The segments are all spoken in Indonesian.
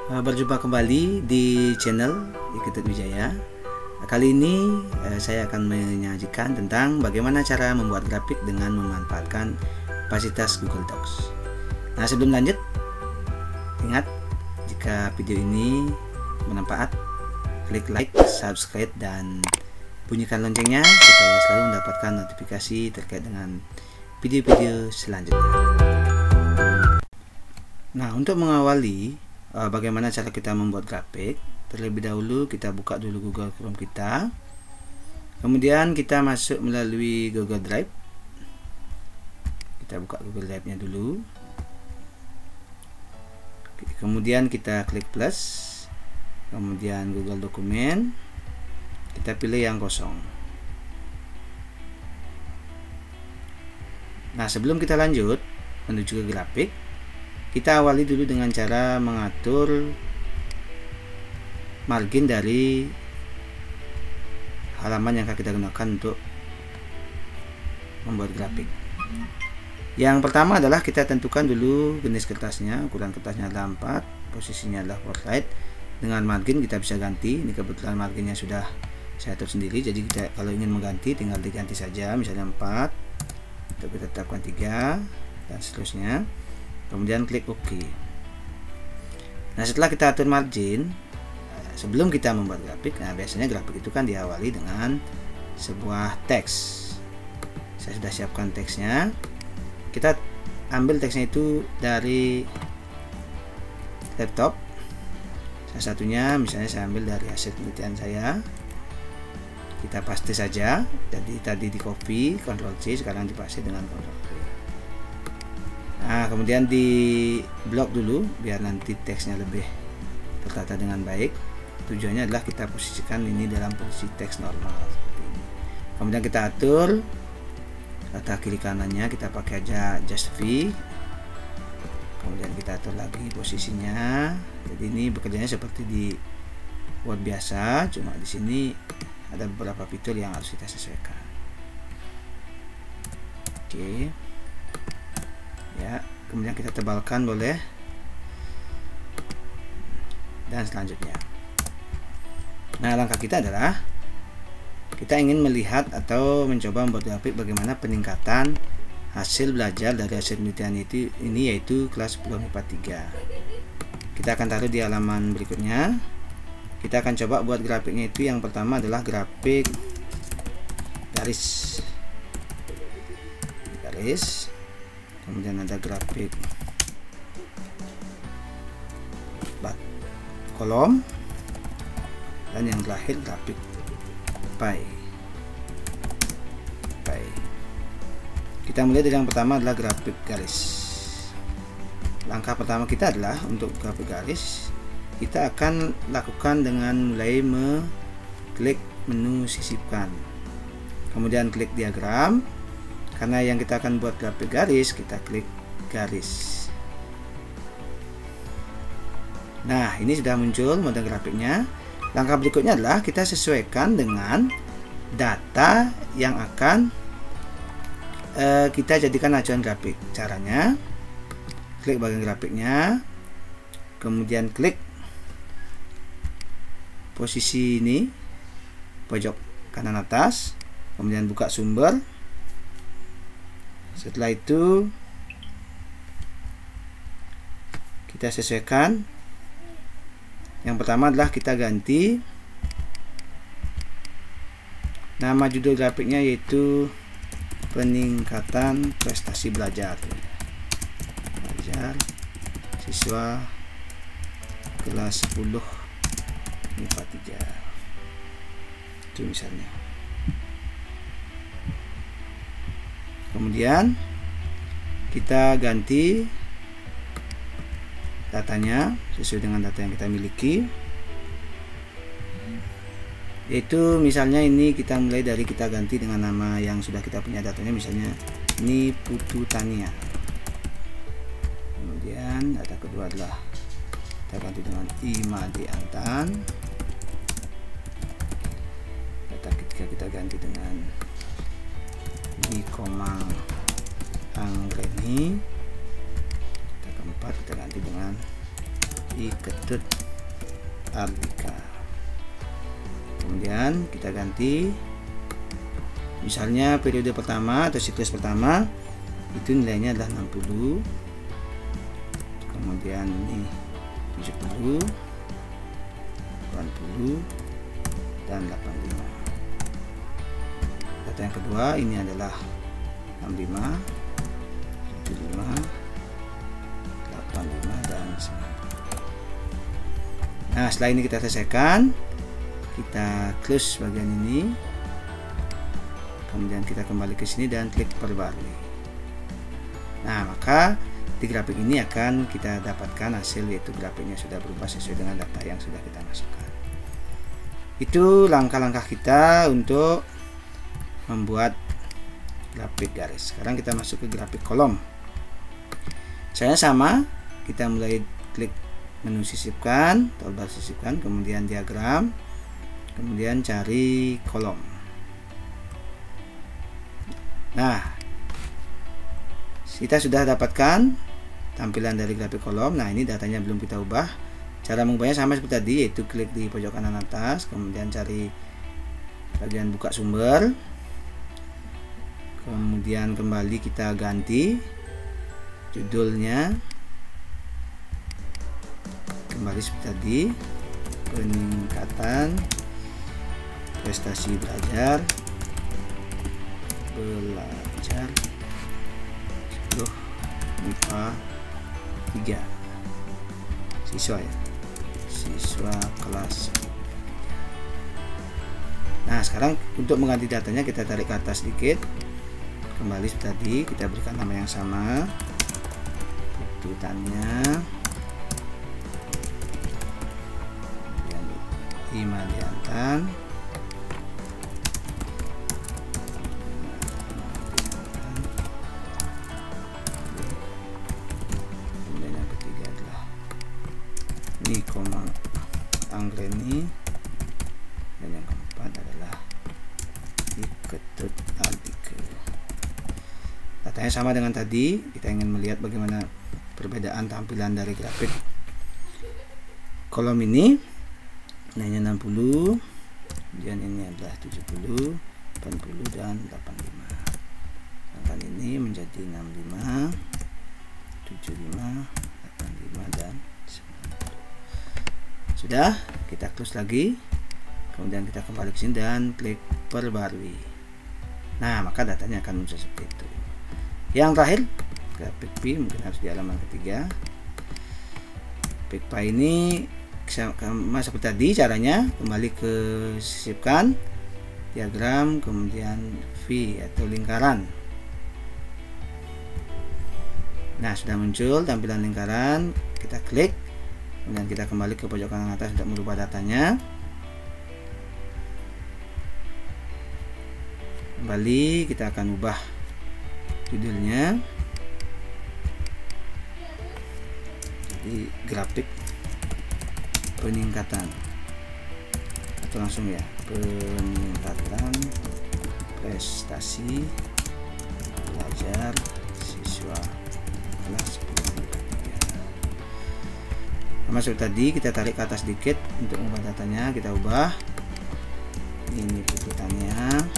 Berjumpa kembali di channel Iketut Wijaya. Kali ini saya akan menyajikan tentang bagaimana cara membuat grafik dengan memanfaatkan fasilitas Google Docs. Nah, sebelum lanjut, ingat jika video ini bermanfaat, klik like, subscribe, dan bunyikan loncengnya supaya selalu mendapatkan notifikasi terkait dengan video-video selanjutnya. Nah, untuk mengawali bagaimana cara kita membuat grafik, terlebih dahulu kita buka dulu Google Chrome kita, kemudian kita masuk melalui Google Drive. Kita buka Google Drive nya dulu, kemudian kita klik plus, kemudian Google Dokumen, kita pilih yang kosong. Nah, sebelum kita lanjut menuju ke grafik, kita awali dulu dengan cara mengatur margin dari halaman yang akan kita gunakan untuk membuat grafik. Yang pertama adalah kita tentukan dulu jenis kertasnya. Ukuran kertasnya adalah 4, posisinya adalah portrait. Dengan margin kita bisa ganti. Ini kebetulan marginnya sudah saya atur sendiri, jadi kita kalau ingin mengganti tinggal diganti saja, misalnya 4, untuk kita tetapkan 3 dan seterusnya. Kemudian klik OK. Nah, setelah kita atur margin, sebelum kita membuat grafik, nah biasanya grafik itu kan diawali dengan sebuah teks. Saya sudah siapkan teksnya. Kita ambil teksnya itu dari laptop. Salah satunya misalnya saya ambil dari hasil penelitian saya. Kita paste saja. Jadi tadi di copy, Ctrl C, sekarang dipaste dengan Ctrl V. Nah, kemudian di blok dulu biar nanti teksnya lebih tertata dengan baik. Tujuannya adalah kita posisikan ini dalam posisi teks normal seperti ini. Kemudian kita atur rata kiri kanannya, kita pakai aja just V. Kemudian kita atur lagi posisinya. Jadi ini bekerjanya seperti di Word biasa, cuma di sini ada beberapa fitur yang harus kita sesuaikan. Oke. Ya, kemudian kita tebalkan boleh, dan selanjutnya. Nah, langkah kita adalah kita ingin melihat atau mencoba membuat grafik bagaimana peningkatan hasil belajar dari hasil penelitian ini yaitu kelas 10 MIPA 3. Kita akan taruh di halaman berikutnya. Kita akan coba buat grafiknya itu. Yang pertama adalah grafik garis. Kemudian ada grafik kolom, dan yang terakhir grafik pie. Kita mulai dari yang pertama adalah grafik garis. Langkah pertama kita adalah untuk grafik garis, kita akan lakukan dengan mulai mengklik menu sisipkan, kemudian klik diagram. Karena yang kita akan buat grafik garis, kita klik garis. Nah, ini sudah muncul mode grafiknya. Langkah berikutnya adalah kita sesuaikan dengan data yang akan kita jadikan acuan grafik. Caranya, klik bagian grafiknya, kemudian klik posisi ini, pojok kanan atas, kemudian buka sumber. Setelah itu kita sesuaikan. Yang pertama adalah kita ganti nama judul grafiknya yaitu peningkatan prestasi belajar siswa kelas 10 MIPA 3. Itu misalnya. Kemudian kita ganti datanya sesuai dengan data yang kita miliki, yaitu misalnya ini kita mulai dari kita ganti dengan nama yang sudah kita punya datanya, misalnya ini Putu Tania. Kemudian data kedua adalah kita ganti dengan Imadi Antan. Data ketiga kita ganti dengan di Komang Anggreni. Kita keempat kita ganti dengan Ketut Ardika. Kemudian kita ganti, misalnya periode pertama atau siklus pertama itu nilainya adalah 60, kemudian ini 70, 80 dan 85. Data yang kedua ini adalah 65, 75, 85 dan 90. Nah, setelah ini kita selesaikan, kita close bagian ini, kemudian kita kembali ke sini dan klik perbarui. Nah, maka di grafik ini akan kita dapatkan hasil, yaitu grafiknya sudah berubah sesuai dengan data yang sudah kita masukkan. Itu langkah-langkah kita untuk membuat grafik garis. Sekarang kita masuk ke grafik kolom. Caranya sama, kita mulai klik menu sisipkan, toolbar sisipkan, kemudian diagram, kemudian cari kolom. Nah, kita sudah dapatkan tampilan dari grafik kolom. Nah, ini datanya belum kita ubah. Cara mengubahnya sama seperti tadi, yaitu klik di pojok kanan atas, kemudian cari bagian buka sumber, kemudian kembali kita ganti judulnya, kembali seperti tadi, peningkatan prestasi belajar 10 MIPA 3 siswa ya, siswa kelas. Nah, sekarang untuk mengganti datanya kita tarik ke atas sedikit, kembali seperti tadi, kita berikan nama yang sama, tuntutannya Imadiantan, kemudian yang ketiga adalah Nikoma Anggreni, dan yang keempat adalah Ketut Ardika. Datanya sama dengan tadi. Kita ingin melihat bagaimana perbedaan tampilan dari grafik kolom ini. Nilainya 60, kemudian ini adalah 70, 80 dan 85. Sedangkan ini menjadi 65, 75, 85 dan 90. Sudah, kita close lagi. Kemudian kita kembali ke sini dan klik perbarui. Nah, maka datanya akan muncul seperti itu. Yang terakhir, grafik P mungkin harus di halaman ketiga. Grafik P ini sama seperti tadi caranya, kembali ke sisipkan, diagram, kemudian V atau lingkaran. Nah, sudah muncul tampilan lingkaran, kita klik, kemudian kita kembali ke pojok kanan atas untuk merubah datanya. Kembali, kita akan ubah judulnya jadi grafik peningkatan, atau langsung ya, peningkatan prestasi belajar siswa kelas 10. Sama seperti tadi, kita tarik ke atas sedikit untuk mengubah datanya, kita ubah. Ini tuntutannya,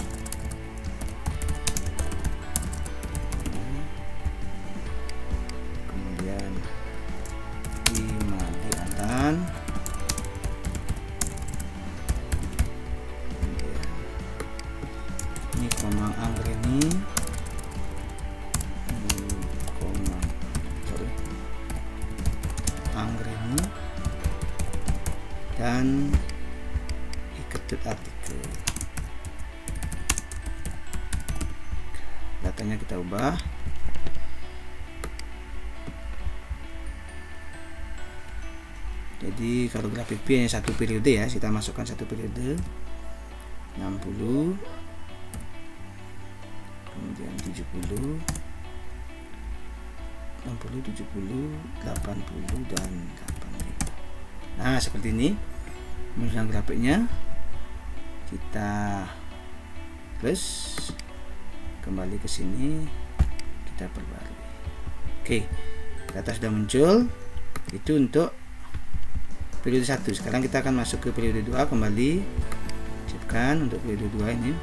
kemudian Imadiantan, Nikoma Anggreni, Anggreni dan Ketut Ardika. Datanya kita ubah. Jadi kalau grafik P hanya satu periode ya, kita masukkan satu periode 60, kemudian 70, 60, 70, 80 dan 85. Nah, seperti ini muncul grafiknya. Kita plus, kembali ke sini, kita perbarui. Oke, data sudah muncul. Itu untuk periode 1. Sekarang kita akan masuk ke periode 2 kembali. Siapkan untuk periode 2 ini.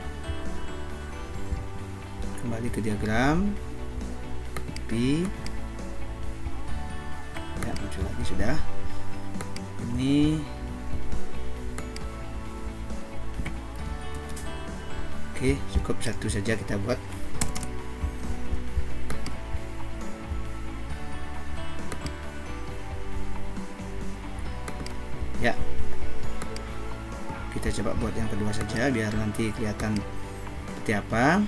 Kembali ke diagram. Copy. Ya, muncul lagi sudah. Ini oke, cukup satu saja kita buat. Ya, kita coba buat yang kedua saja biar nanti kelihatan seperti apa.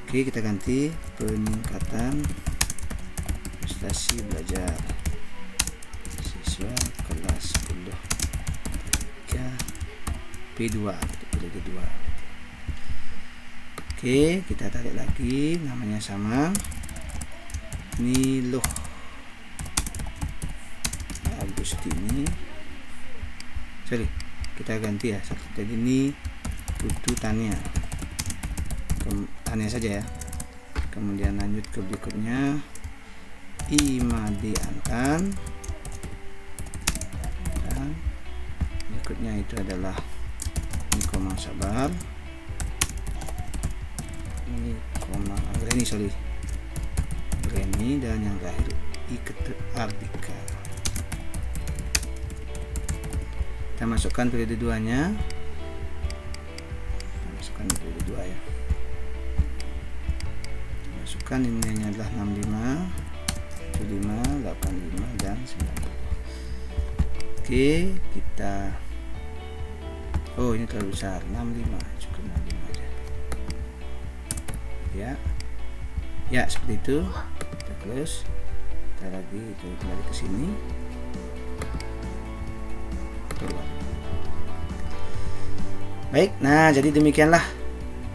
Oke, kita ganti peningkatan prestasi belajar siswa kelas 10 P2 periode 2. Oke, kita tarik lagi, namanya sama. Ini loh Agustini. Sorry, kita ganti ya. Jadi ini Putu Tania. Tania saja ya. Kemudian lanjut ke berikutnya. Imadi Antan. Dan berikutnya itu adalah Niko Sabar. Greni dan yang terakhir Ikete Ardika. Kita masukkan periode 2 nya. Kita masukkan periode 2 ya. Masukkan ini adalah 65, 75, 85 dan 90. Oke, kita ini terlalu besar, 65, cukup 65 aja. Ya, seperti itu. Kita close. Kita lagi kembali ke sini. Baik, nah jadi demikianlah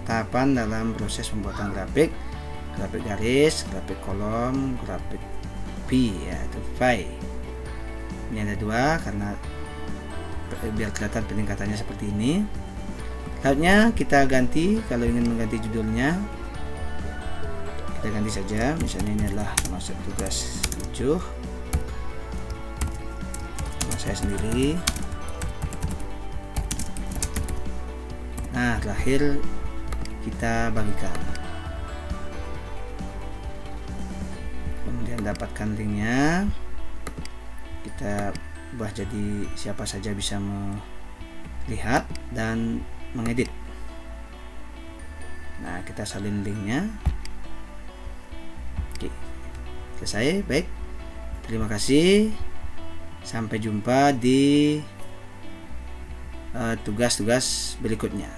tahapan dalam proses pembuatan grafik garis, grafik kolom, grafik P ya, atau pie. Ini ada 2 karena biar kelihatan peningkatannya seperti ini. Lautnya kita ganti, kalau ingin mengganti judulnya kita ganti saja, misalnya ini adalah termasuk tugas 7 sama saya sendiri. Nah, terakhir kita bagikan, kemudian dapatkan linknya, kita ubah jadi siapa saja bisa melihat dan mengedit. Nah, kita salin linknya. Oke, selesai. Baik, terima kasih, sampai jumpa di tugas-tugas berikutnya.